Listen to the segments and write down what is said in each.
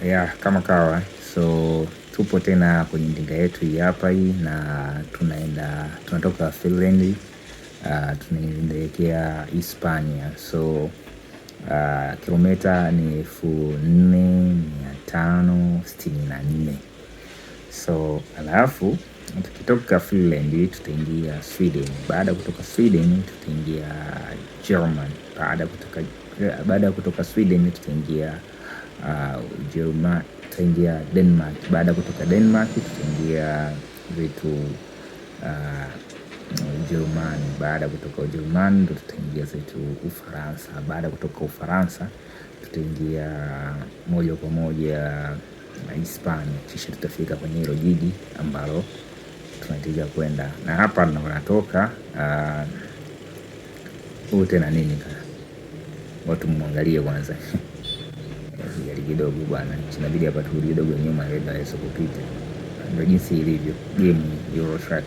Kama kawa, so tupo tena kwenye ndinga yetu hii hapa hii, na tunatoka Finland, tunaelekea Hispania. So kilomita ni 4564. So alafu tukitoka Finland tutaingia Sweden. Baada ya kutoka Sweden tutaingia German. Baada ya kutoka Sweden tutaingia Ujerumani, tutaingia Denmark. Baada ya kutoka Denmark tutaingia Ujerumani. Baada ya kutoka Ujerumani ndo tutaingia Ufaransa. Baada ya kutoka Ufaransa tutaingia moja kwa moja Hispania, kisha tutafika kwenye hilo jiji ambalo tunataka kwenda. Na hapa natoka tena nini watu muangalie kwanza gari kidogo bwana, inabidi hapa turudi kidogo nyuma ili aweze kupita. Ndio jinsi ilivyo game Euro Truck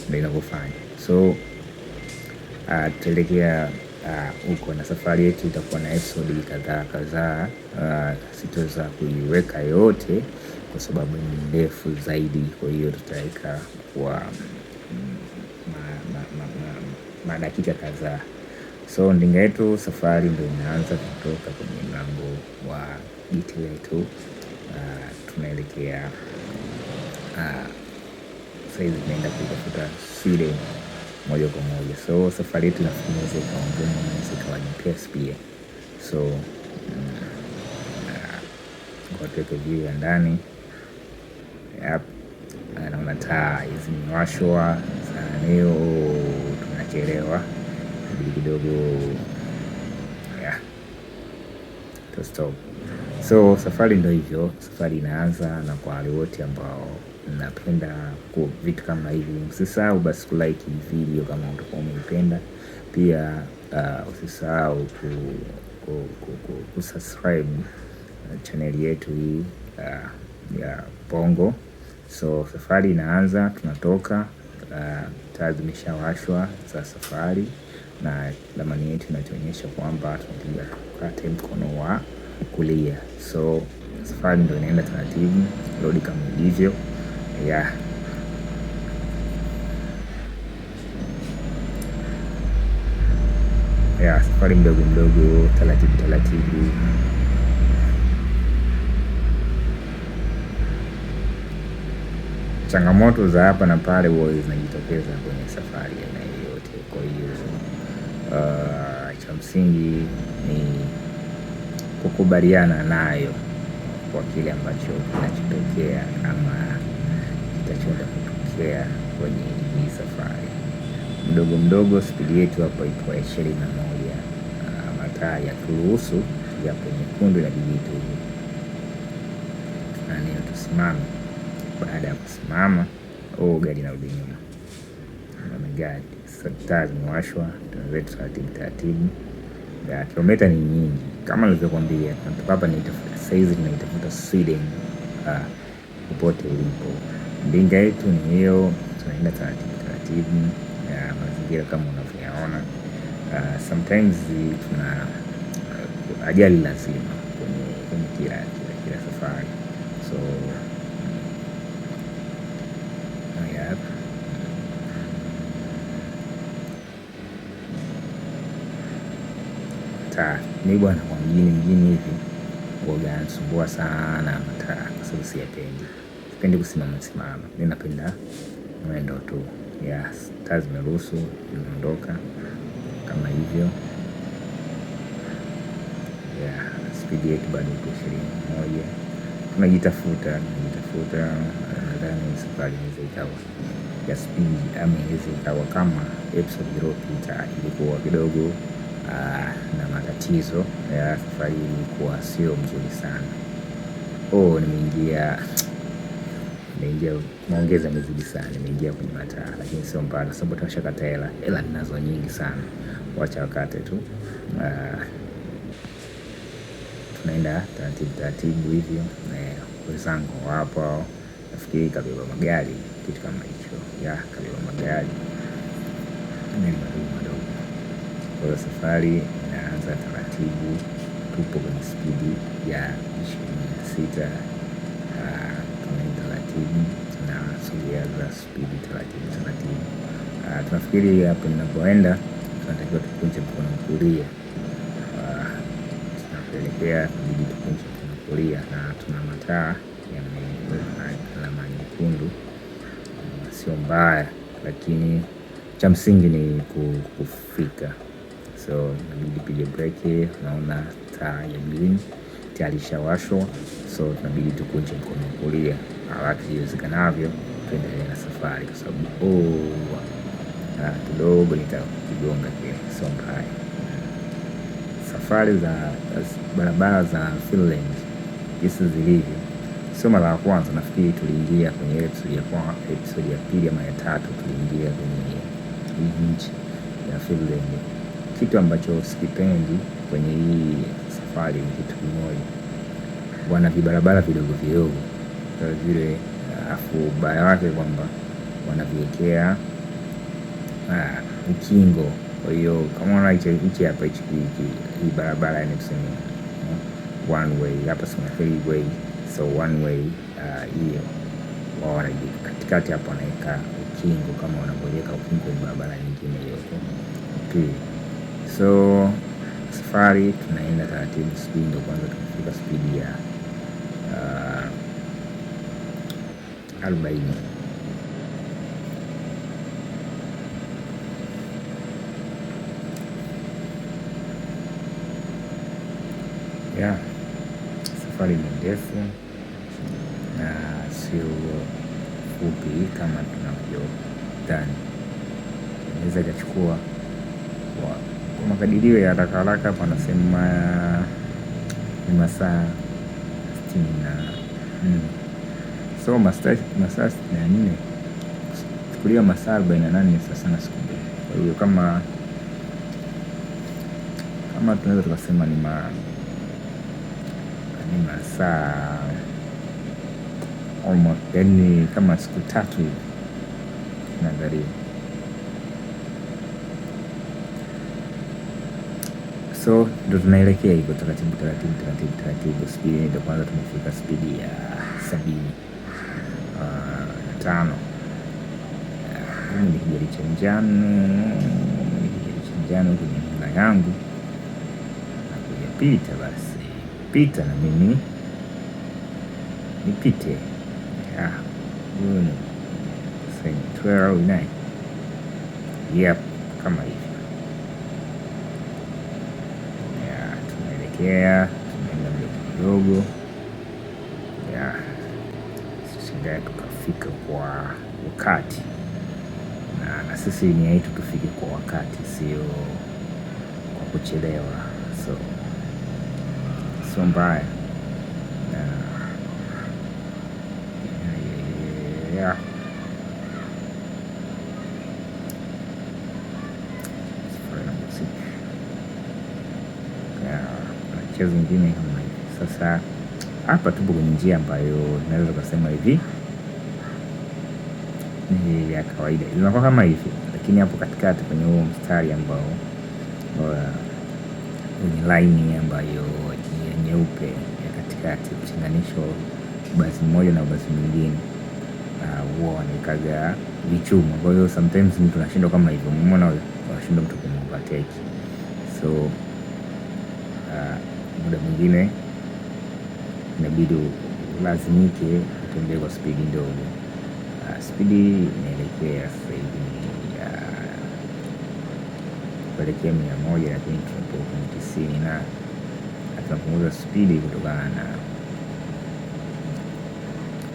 ndio inavyofanya. So tutaelekea huko, na safari yetu itakuwa na episode kadhaa. Sitaweza kuiweka yote kwa sababu ni ndefu zaidi, kwa hiyo tutaweka kwa madakika kadhaa. So ndinga yetu safari ndio inaanza kutoka kwenye mlango wa geti letu. Tunaelekea saizi tunaenda kutafuta Sweden moja kwa moja. So safari yetu inaweza ikawa ngumu, inaweza ikawa nyepesi pia. So kwa tuweke view ya ndani. Naona taa hizi zimewashwa sana, leo tunachelewa kidogo to stop. So safari ndio hivyo, safari inaanza. Na kwa wale wote ambao napenda vitu kama hivi, usisahau basi kulike video kama utakuwa umeipenda. Pia usisahau kusubscribe channel yetu hii ya Bongo. So safari inaanza, tunatoka, taa zimeshawashwa za safari na ramani yetu inatuonyesha kwamba tunataka kukata mkono wa kulia. So safari ndio inaenda taratibu, road kama ilivyo. Safari mdogo taratibu. Changamoto za hapa na pale huwa zinajitokeza kwenye safari ya aina yoyote. Kwa hiyo cha msingi ni kukubaliana nayo kwa kile ambacho kinachotokea ama kitachoenda kutokea kwenye hii safari. Mdogo spidi yetu hapa ipo 21. Mataa ya kuruhusu yapo nyekundu na digitu. Tusimame. Baada ya kusimama, gari inarudi nyuma. Gari taa zimewashwa, tunazetu taratibu. Kilomita ni nyingi kama nilivyokuambia. Tunatoka hapa saizi tunaitafuta Sweden popote ulipo. Ndinga yetu ni hiyo, tunaenda taratibu. Mazingira kama unavyoyaona. Sometimes tuna ajali lazima kwenye kila safari. So ni bwana kwa mjini hivi huwaga anasumbua sana mataa, kwa sababu sipendi kusimama. Mimi napenda mwendo tu. Taa zimeruhusu, tunaondoka kama hivyo. Speed yetu bado iko 21. Tunajitafuta. Nadhani safari inaweza ikawa ya speed ama inaweza ikawa kama episode iliyopita ilikuwa kidogo na matatizo. Safari ilikuwa sio mzuri sana. Nimeingia maongeza mezidi sana. Nimeingia kwenye mataa, lakini sio mbaya sababu tunashakata hela ninazo nyingi sana. Wacha wakate tu. Tunaenda taratibu hivyo. Wenzangu wapo, nafikiri kabeba magari, kitu kama hicho. Kabeba magari madogo. Kwa safari inaanza taratibu. tupo kwenye spidi ya 26. Tunaenda taratibu, tunasogea za spidi taratibu. Tunafikiri hapo ninapoenda tunatakiwa tukunje mkono kulia, tunapoelekea tunabidi tukunje mkono kulia, na tuna mataa yameweka alama nyekundu. Sio mbaya, lakini cha msingi ni kufika. So inabidi pige breki. Unaona taa ya green tayari ishawashwa, so tunabidi tukunje mkono kulia haraka iwezekanavyo tuendelee na safari, kwa sababu kidogo nitakigonga kile. Sio mbaya. Safari za barabara za Finland jinsi zilivyo, sio mara ya kwanza. Nafikiri tuliingia kwenye episode ya pili ama ya tatu, tuliingia kwenye hii nchi ya Finland. Kitu ambacho sikipendi kwenye hii safari ni kitu kimoja, wana vibarabara vidogo vidogo vile, afu ubaya wake kwamba wanaviwekea ukingo. Kwa hiyo kama unaona hichi hapa, hii barabara yani tuseme one way, hapa sio freeway, so one way hiyo wao katikati hapo wanaweka ukingo kama wanavyoweka ukingo kwenye barabara nyingine hiyo pili. So safari tunaenda taratibu, speed ndio kwanza tumefika speed ya 40. Safari ni ndefu na sio fupi kama tunavyodhani. Inaweza ikachukua kwa makadirio ya haraka haraka hapa anasema ni masaa 64. So masaa 64 chukulia masaa 48 sasa na siku mbili. Kwa hiyo kama tunaweza tukasema ni masaa almost, yani kama siku 3 hivi naangalia. So ndo tunaelekea hivyo taratibu. Spidi ndio kwanza tumefika spidi ya 75. Mimi ni kijali cha njano kwenye nyumba yangu nakuja pita, basi pita na mimi nipite. Yep, kama hivyo. Tunaelekea, tunaenda mdogo sisi tukafika kwa wakati, na sisi ni yetu tufike kwa wakati, sio kwa kuchelewa. So mbaya chezo zingine kama hivi. Sasa hapa tupo kwenye njia ambayo naweza kusema hivi ni ya kawaida, inakuwa kama hivi, lakini hapo katikati kwenye huo mstari ambao kwenye line ambayo ni nyeupe ya katikati, kuchanganisho basi mmoja na basi mwingine, huwa wanaikaga vichuma. Kwa hiyo sometimes mtu anashindwa kama hivyo, umeona, anashindwa mtu kumovertake. So muda mwingine inabidi ulazimike utembee kwa spidi ndogo. Spidi inaelekea sasa hivi kuelekea 100, lakini tupo kwenye 90 na tunapunguza spidi kutokana na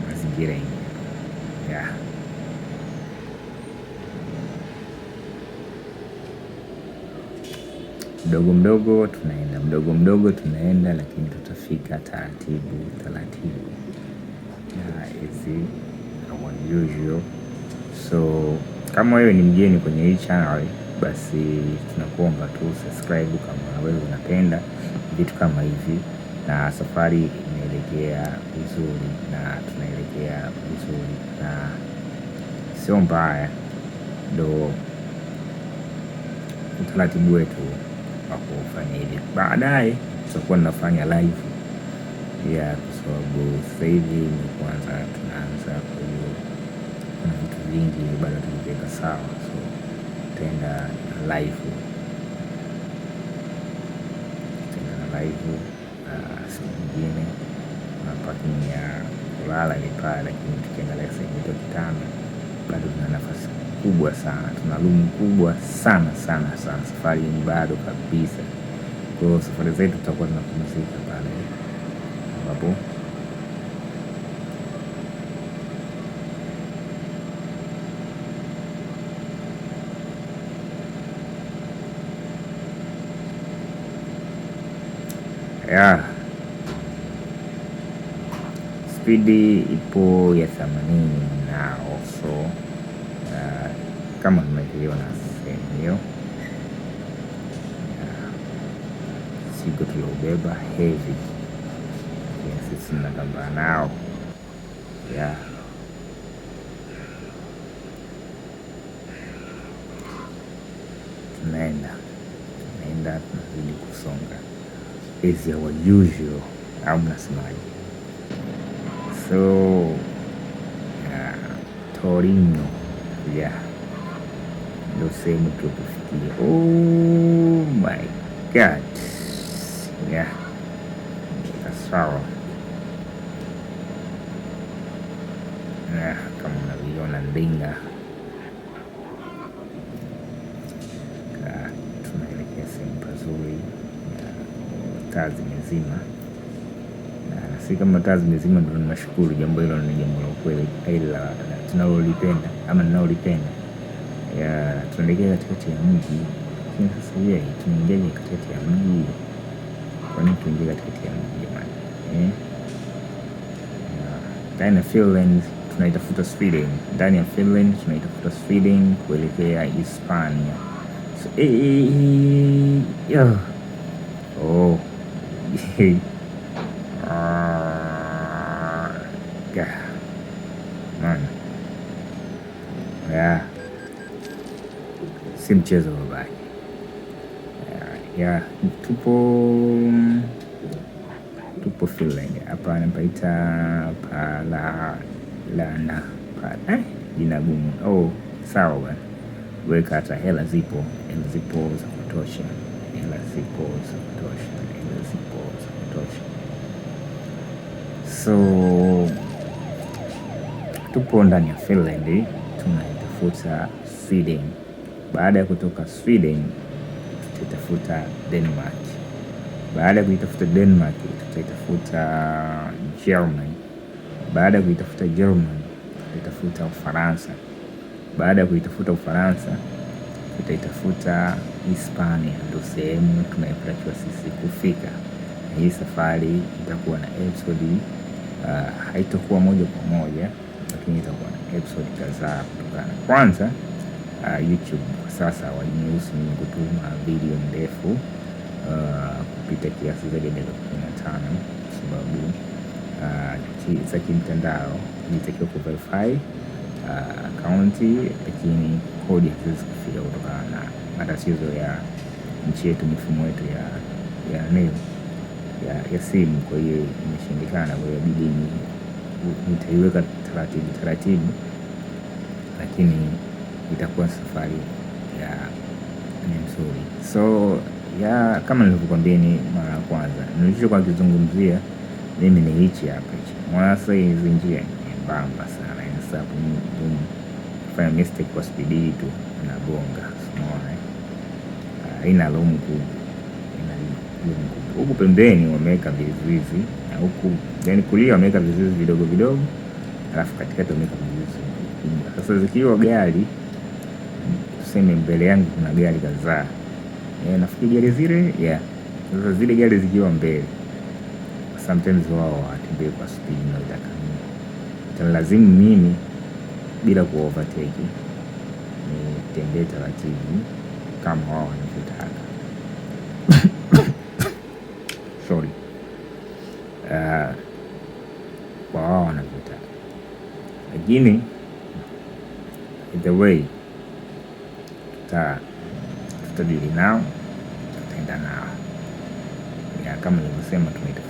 mazingira yenyewe. Mdogo tunaenda, lakini tutafika taratibu hizi usual. So kama wewe ni mgeni kwenye hii channel, basi tunakuomba tu subscribe kama wewe unapenda vitu kama hivi, na safari inaelekea vizuri na tunaelekea vizuri na sio mbaya. Ndo utaratibu wetu wa kufanya hivi. Baadaye tutakuwa tunafanya live ya kwa sababu sasa hivi ni kwanza tunaanza, kwa hiyo kuna vitu vingi bado tukiweka sawa, so tutaenda live siku nyingine. Parking ya kulala ni pale, lakini tukiangalia sehemu yetu ya kitanda bado tuna nafasi kubwa sana, tuna room kubwa sana. Safari ni bado kabisa. Kwa hiyo safari zetu tutakuwa tunapumzika pale ambapo spidi ipo ya 80 nao, so kama mnavyoona sehemu hiyo sigo tuliobeba heavy sisi tunatambaa nao tunaenda tunazidi kusonga is our usual, au mnasemaje? So Torino ndo sehemu tulipofikia. Oh my god, sawa. Kama unavyoona Ndinga, tunaelekea sehemu pazuri, taa zimezima, na si kama taa zimezima ndio tunashukuru. Jambo hilo ni jambo la kweli, ila tunalolipenda ama ninalolipenda. Tunaelekea katikati ya mji. Sasa tunaingia katikati ya mji. Kwa nini tuingie katikati ya mji jamani? Ndani ya Finland tunaitafuta Sweden, ndani ya Finland tunaitafuta Sweden kuelekea Hispania. So si mchezo babake. Tupo Finland hapa, anapaita Palana jina gumu. Sawa bwana, weka hata hela zipo za kutosha, so tupo ndani ya Finland tunaitafuta Sweden. Baada ya kutoka Sweden tutaitafuta Denmark. Baada ya kuitafuta Denmark tutaitafuta Germany. Baada ya kuitafuta Germany tutaitafuta Ufaransa. Baada ya kuitafuta Ufaransa tutaitafuta Hispania. Ndio sehemu tunayotakiwa sisi kufika. Hii safari itakuwa na episode, haitakuwa moja kwa moja, lakini itakuwa na episode kadhaa kutokana. Kwanza YouTube kwa sasa waliruhusu mimi kutuma video ndefu kupita kiasi zaidi ya dakika 15, kwa sababu za kimtandao nilitakiwa kuverify account, lakini kodi haziwezi kufika kutokana na matatizo ya nchi yetu, mifumo yetu ya simu. Kwa hiyo imeshindikana, kwa hiyo bidii nitaiweka taratibu, lakini itakuwa safari ni nzuri. So kama nilivyokuambia ni mara ya kwanza nilichokuwa kizungumzia mimi ni hichi hapa mwasa. Hizi njia nyembamba sana, inasabu kufanya mistake kwa speed tu na gonga, unaona haina lomu kubwa. Huku pembeni wameweka vizuizi, na huku yani kulia wameweka vizuizi vidogo vidogo, alafu katikati wameweka vizuizi vikubwa. Sasa zikiwa gari, tuseme mbele yangu kuna gari kadhaa, nafikiri gari zile sasa zile gari zikiwa mbele, sometimes wao watembee kwa speed na italazimu mimi bila ku overtake nitembee taratibu kama wao wanavyotaka. Sorry. Kwa wao wanavyotaka, lakini the way tutadili nao, tutaenda nao kama nilivyosema tunaitafuta